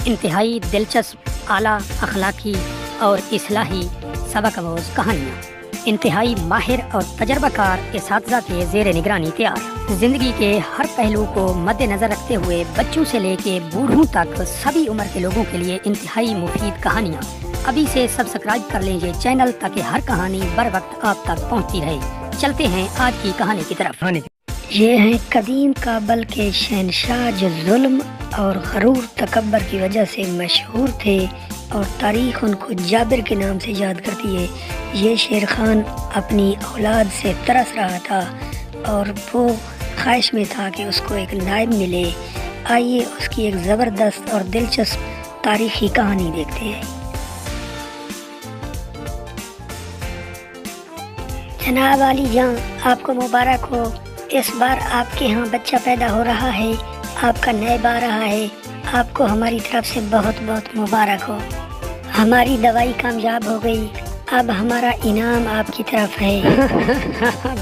انتہائی دلچسپ اعلیٰ اخلاقی اور اصلاحی سبق آموز کہانیاں انتہائی ماہر اور تجربہ کار اساتذہ کے زیر نگرانی تیار۔ زندگی کے ہر پہلو کو مد نظر رکھتے ہوئے بچوں سے لے کے بوڑھوں تک سبھی عمر کے لوگوں کے لیے انتہائی مفید کہانیاں۔ ابھی سے سبسکرائب کر لیجیے چینل تاکہ ہر کہانی بر وقت آپ تک پہنچتی رہے۔ چلتے ہیں آج کی کہانی کی طرف۔ یہ ہیں قدیم کابل کے شہنشاہ جو ظلم اور غرور تکبر کی وجہ سے مشہور تھے اور تاریخ ان کو جابر کے نام سے یاد کرتی ہے۔ یہ شیر خان اپنی اولاد سے ترس رہا تھا اور وہ خواہش میں تھا کہ اس کو ایک نائب ملے۔ آئیے اس کی ایک زبردست اور دلچسپ تاریخی کہانی دیکھتے ہیں۔ جناب علی جان، آپ کو مبارک ہو، اس بار آپ کے ہاں بچہ پیدا ہو رہا ہے، آپ کا نائب آ رہا ہے، آپ کو ہماری طرف سے بہت بہت مبارک ہو۔ ہماری دوائی کامیاب ہو گئی، اب ہمارا انعام آپ کی طرف ہے۔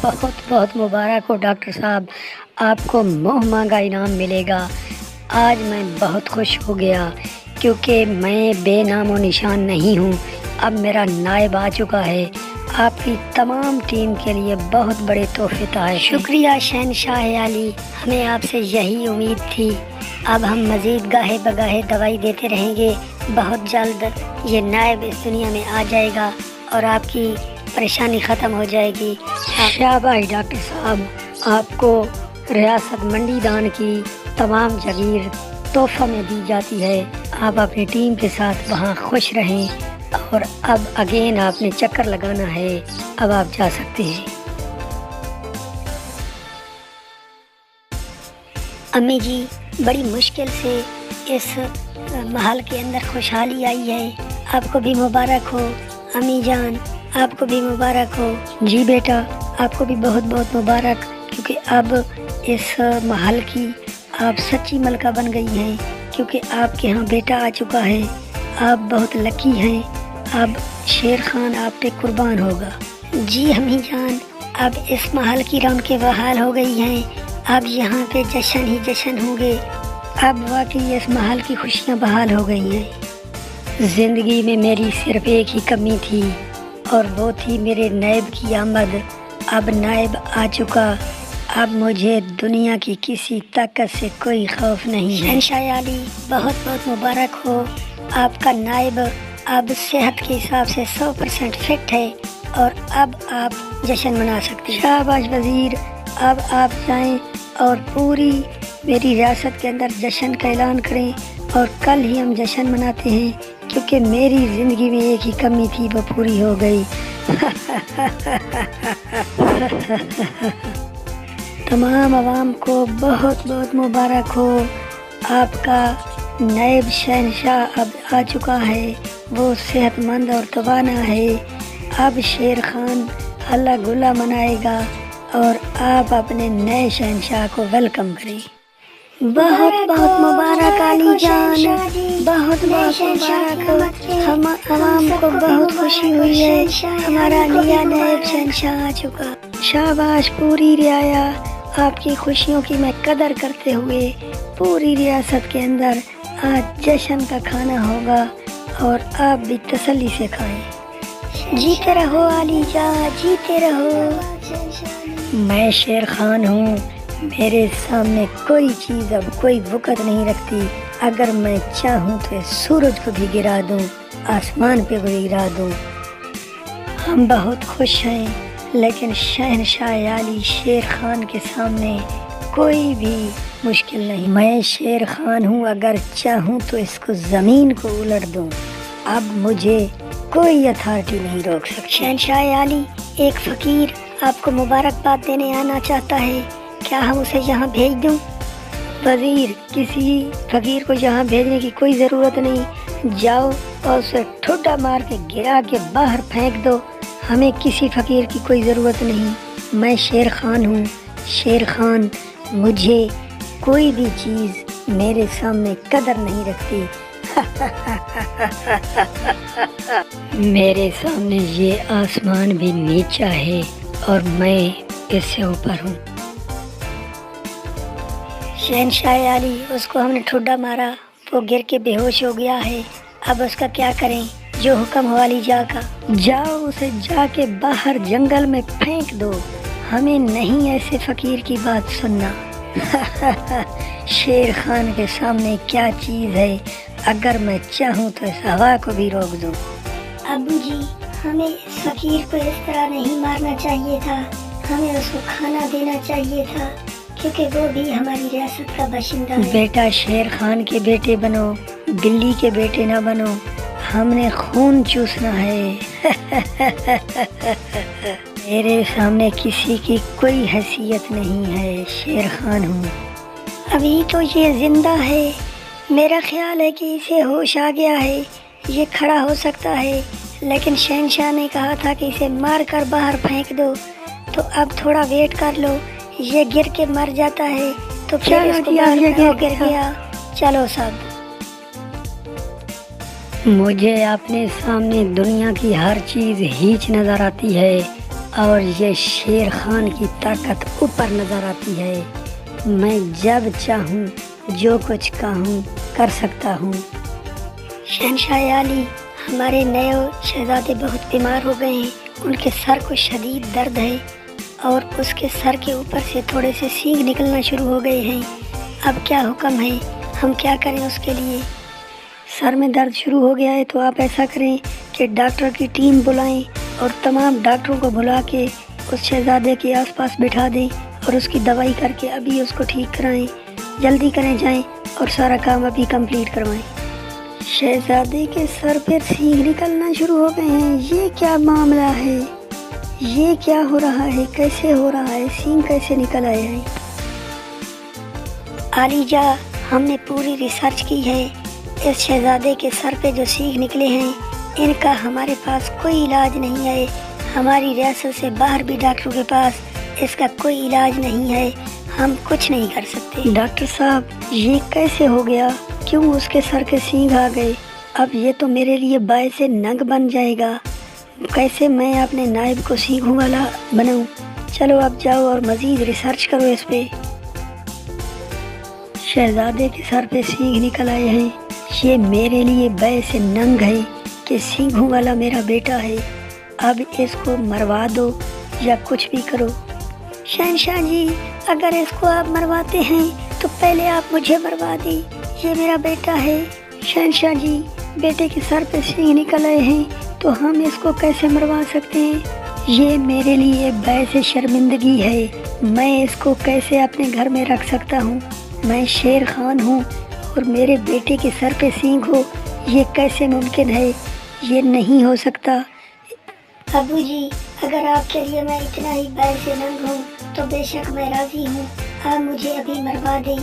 بہت بہت مبارک ہو ڈاکٹر صاحب، آپ کو منہ مانگا انعام ملے گا۔ آج میں بہت خوش ہو گیا کیونکہ میں بے نام و نشان نہیں ہوں، اب میرا نائب آ چکا ہے۔ آپ کی تمام ٹیم کے لیے بہت بڑے تحفے تحائف ہیں۔ شکریہ شہنشاہ علی، ہمیں آپ سے یہی امید تھی۔ اب ہم مزید گاہے بگاہے دوائی دیتے رہیں گے، بہت جلد یہ نائب اس دنیا میں آ جائے گا اور آپ کی پریشانی ختم ہو جائے گی۔ شاباش ڈاکٹر صاحب، آپ کو ریاست منڈی دان کی تمام جگیر تحفہ میں دی جاتی ہے۔ آپ اپنی ٹیم کے ساتھ وہاں خوش رہیں اور اب اگین آپ نے چکر لگانا ہے، اب آپ جا سکتے ہیں۔ امی جی، بڑی مشکل سے اس محل کے اندر خوشحالی آئی ہے، آپ کو بھی مبارک ہو۔ امی جان، آپ کو بھی مبارک ہو۔ جی بیٹا، آپ کو بھی بہت بہت مبارک، کیونکہ اب اس محل کی آپ سچی ملکہ بن گئی ہیں، کیونکہ آپ کے ہاں بیٹا آ چکا ہے۔ آپ بہت لکی ہیں، اب شیر خان آپ پہ قربان ہوگا۔ جی امی جان، اب اس محل کی رونقیں بحال ہو گئی ہیں، اب یہاں پہ جشن ہی جشن ہوں گے۔ اب واقعی اس محل کی خوشیاں بحال ہو گئی ہیں۔ زندگی میں میری صرف ایک ہی کمی تھی اور وہ تھی میرے نائب کی آمد۔ اب نائب آ چکا، اب مجھے دنیا کی کسی طاقت سے کوئی خوف نہیں ہے۔ شہنشاہ علی، بہت بہت مبارک ہو، آپ کا نائب اب صحت کے حساب سے 100% فٹ ہے اور اب آپ جشن منا سکتے ہیں۔ شاباش وزیر، اب آپ جائیں اور پوری میری ریاست کے اندر جشن کا اعلان کریں اور کل ہی ہم جشن مناتے ہیں، کیونکہ میری زندگی میں ایک ہی کمی تھی، وہ پوری ہو گئی۔ تمام عوام کو بہت بہت مبارک ہو، آپ کا نائب شہنشاہ اب آ چکا ہے، وہ صحت مند اور توانا ہے۔ اب شیر خان اللہ گلا منائے گا اور آپ اپنے نئے شہنشاہ کو ویلکم کریں۔ بہت بہت مبارک علی جان، بہت بہت مبارک، ہم عوام کو بہت خوشی ہوئی ہے، ہمارا نیا نائب شہنشاہ آ چکا۔ شاباش پوری رعایا، آپ کی خوشیوں کی میں قدر کرتے ہوئے پوری ریاست کے اندر آج جشن کا کھانا ہوگا اور آپ بھی تسلی سے کھائیں۔ جیتے رہو علی جان، جیتے رہو۔ میں شیر خان ہوں، میرے سامنے کوئی چیز اب کوئی وقت نہیں رکھتی۔ اگر میں چاہوں تو اس سورج کو بھی گرا دوں، آسمان پہ بھی گرا دوں۔ ہم بہت خوش ہیں، لیکن شہنشاہ علی شیر خان کے سامنے کوئی بھی مشکل نہیں۔ میں شیر خان ہوں، اگر چاہوں تو اس کو زمین کو الٹ دوں، اب مجھے کوئی اتھارٹی نہیں روک سکتی۔ شہنشاہ علی، ایک فقیر آپ کو مبارکباد دینے آنا چاہتا ہے، کیا ہم اسے یہاں بھیج دوں؟ وزیر، کسی فقیر کو یہاں بھیجنے کی کوئی ضرورت نہیں، جاؤ اور اسے ٹھوڈا مار کے گرا کے باہر پھینک دو، ہمیں کسی فقیر کی کوئی ضرورت نہیں۔ میں شیر خان ہوں، شیر خان، مجھے کوئی بھی چیز میرے سامنے قدر نہیں رکھتی۔ میرے سامنے یہ آسمان بھی نیچا ہے اور میں اس سے اوپر ہوں۔ شہنشاہ علی، اس کو ہم نے ٹھوڈا مارا، وہ گر کے بے ہوش ہو گیا ہے، اب اس کا کیا کریں؟ جو حکم ہو علی جا کا، جاؤ اسے جا کے باہر جنگل میں پھینک دو، ہمیں نہیں ایسے فقیر کی بات سننا۔ شیر خان کے سامنے کیا چیز ہے، اگر میں چاہوں تو اس ہوا کو بھی روک دوں۔ ابو جی، ہمیں اس فقیر کو اس طرح نہیں مارنا چاہیے تھا، ہمیں اس کو کھانا دینا چاہیے تھا، کیونکہ وہ بھی ہماری ریاست کا باشندہ ہے۔ بیٹا شیر خان کے بیٹے بنو، بلی کے بیٹے نہ بنو، ہم نے خون چوسنا ہے۔ میرے سامنے کسی کی کوئی حیثیت نہیں ہے، شیر خان ہوں۔ ابھی تو یہ زندہ ہے، میرا خیال ہے کہ اسے ہوش آ گیا ہے، یہ کھڑا ہو سکتا ہے، لیکن شہنشاہ نے کہا تھا کہ اسے مار کر باہر پھینک دو، تو اب تھوڑا ویٹ کر لو، یہ گر کے مر جاتا ہے تو پھر اس کو گر گیا۔ چلو سب، مجھے اپنے سامنے دنیا کی ہر چیز ہیچ نظر آتی ہے اور یہ شیر خان کی طاقت اوپر نظر آتی ہے۔ میں جب چاہوں جو کچھ کہوں کر سکتا ہوں۔ شہنشاہ عالی، ہمارے نئے شہزادے بہت بیمار ہو گئے ہیں، ان کے سر کو شدید درد ہے اور اس کے سر کے اوپر سے تھوڑے سے سینگ نکلنا شروع ہو گئے ہیں۔ اب کیا حکم ہے، ہم کیا کریں اس کے لیے؟ سر میں درد شروع ہو گیا ہے تو آپ ایسا کریں کہ ڈاکٹر کی ٹیم بلائیں اور تمام ڈاکٹروں کو بلا کے اس شہزادے کے آس پاس بٹھا دیں اور اس کی دوائی کر کے ابھی اس کو ٹھیک کرائیں۔ جلدی کریں، جائیں اور سارا کام ابھی کمپلیٹ کروائیں۔ شہزادے کے سر پہ سینگ نکلنا شروع ہو گئے ہیں، یہ کیا معاملہ ہے؟ یہ کیا ہو رہا ہے؟ کیسے ہو رہا ہے؟ سینگ کیسے نکل آئے ہیں؟ عالی جا، ہم نے پوری ریسرچ کی ہے، اس شہزادے کے سر پہ جو سینگ نکلے ہیں ان کا ہمارے پاس کوئی علاج نہیں ہے، ہماری ریاست سے باہر بھی ڈاکٹروں کے پاس اس کا کوئی علاج نہیں ہے، ہم کچھ نہیں کر سکتے۔ ڈاکٹر صاحب، یہ کیسے ہو گیا؟ کیوں اس کے سر کے سینگ آ گئے؟ اب یہ تو میرے لیے باعث ننگ بن جائے گا، کیسے میں اپنے نائب کو سینگوں والا بناؤں؟ چلو اب جاؤ اور مزید ریسرچ کرو اس پہ۔ شہزادے کے سر پہ سینگ نکل آئے ہیں، یہ میرے لیے باعث ننگ ہے کہ سینگوں والا میرا بیٹا ہے، اب اس کو مروا دو یا کچھ بھی کرو۔ شہنشاہ جی، اگر اس کو آپ مرواتے ہیں تو پہلے آپ مجھے مروا دیں، یہ میرا بیٹا ہے۔ شہنشاہ جی، بیٹے کے سر پہ سینگ نکل آئے ہیں تو ہم اس کو کیسے مروا سکتے ہیں؟ یہ میرے لیے باعث شرمندگی ہے، میں اس کو کیسے اپنے گھر میں رکھ سکتا ہوں؟ میں شیر خان ہوں اور میرے بیٹے کے سر پہ سینگ ہو، یہ کیسے ممکن ہے؟ یہ نہیں ہو سکتا۔ ابو جی، اگر آپ کے لیے میں اتنا ہی باعث ننگ ہوں تو بے شک میں راضی ہوں، آپ مجھے ابھی مروا دیں،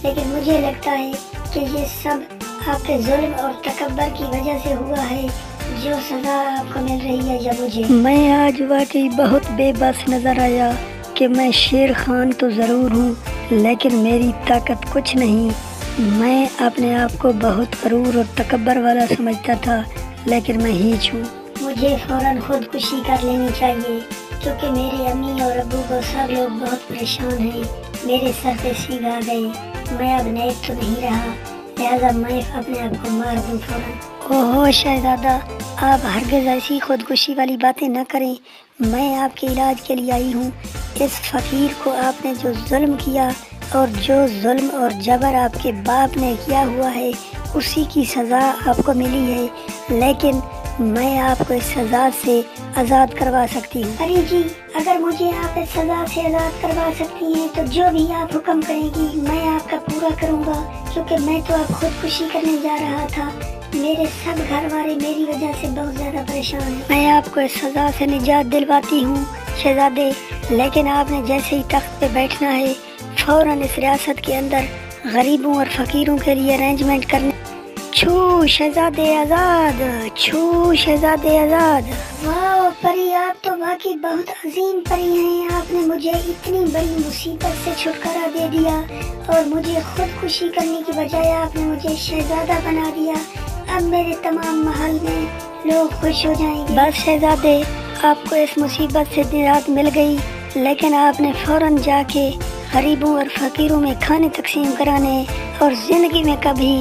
لیکن مجھے لگتا ہے کہ یہ سب آپ کے ظلم اور تکبر کی وجہ سے ہوا ہے، جو سزا آپ کو مل رہی ہے یا مجھے۔ میں آج واقعی بہت بے بس نظر آیا کہ میں شیر خان تو ضرور ہوں لیکن میری طاقت کچھ نہیں۔ میں اپنے آپ کو بہت غرور اور تکبر والا سمجھتا تھا، لیکن میں ہیچ ہوں۔ مجھے فوراً خودکشی کر لینی چاہیے کیونکہ میرے امی اور ابو کو سب لوگ بہت پریشان ہیں، میرے سر پہ سینگ آ گئے، میں اب نیب تو نہیں رہا، لہذا میں اپنے آپ کو مار دوں فوراً۔ اوہو شہزادہ، آپ ہرگز ایسی خودکشی والی باتیں نہ کریں، میں آپ کے علاج کے لیے آئی ہوں۔ اس فقیر کو آپ نے جو ظلم کیا اور جو ظلم اور جبر آپ کے باپ نے کیا ہوا ہے اسی کی سزا آپ کو ملی ہے، لیکن میں آپ کو اس سزا سے آزاد کروا سکتی ہوں۔ ارے جی، اگر مجھے آپ اس سزا سے آزاد کروا سکتی ہیں تو جو بھی آپ حکم کریں گی میں آپ کا پورا کروں گا، کیونکہ میں تو اب خودکشی کرنے جا رہا تھا، میرے سب گھر والے میری وجہ سے بہت زیادہ پریشان ہیں۔ میں آپ کو اس سزا سے نجات دلواتی ہوں شہزادے، لیکن آپ نے جیسے ہی تخت پہ بیٹھنا ہے فوراً اس ریاست کے اندر غریبوں اور فقیروں کے لیے ارینجمنٹ کرنے۔ چھو شہزادے آزاد، چھو شہزادے آزاد۔ واہ پری، آپ تو واقعی بہت عظیم پری ہیں، آپ نے مجھے اتنی بڑی مصیبت سے چھٹکارا دے دیا اور مجھے خودکشی کرنے کی بجائے آپ نے مجھے شہزادہ بنا دیا، اب میرے تمام محل میں لوگ خوش ہو جائیں گے۔ بس شہزادے، آپ کو اس مصیبت سے نجات مل گئی، لیکن آپ نے فوراً جا کے غریبوں اور فقیروں میں کھانے تقسیم کرانے اور زندگی میں کبھی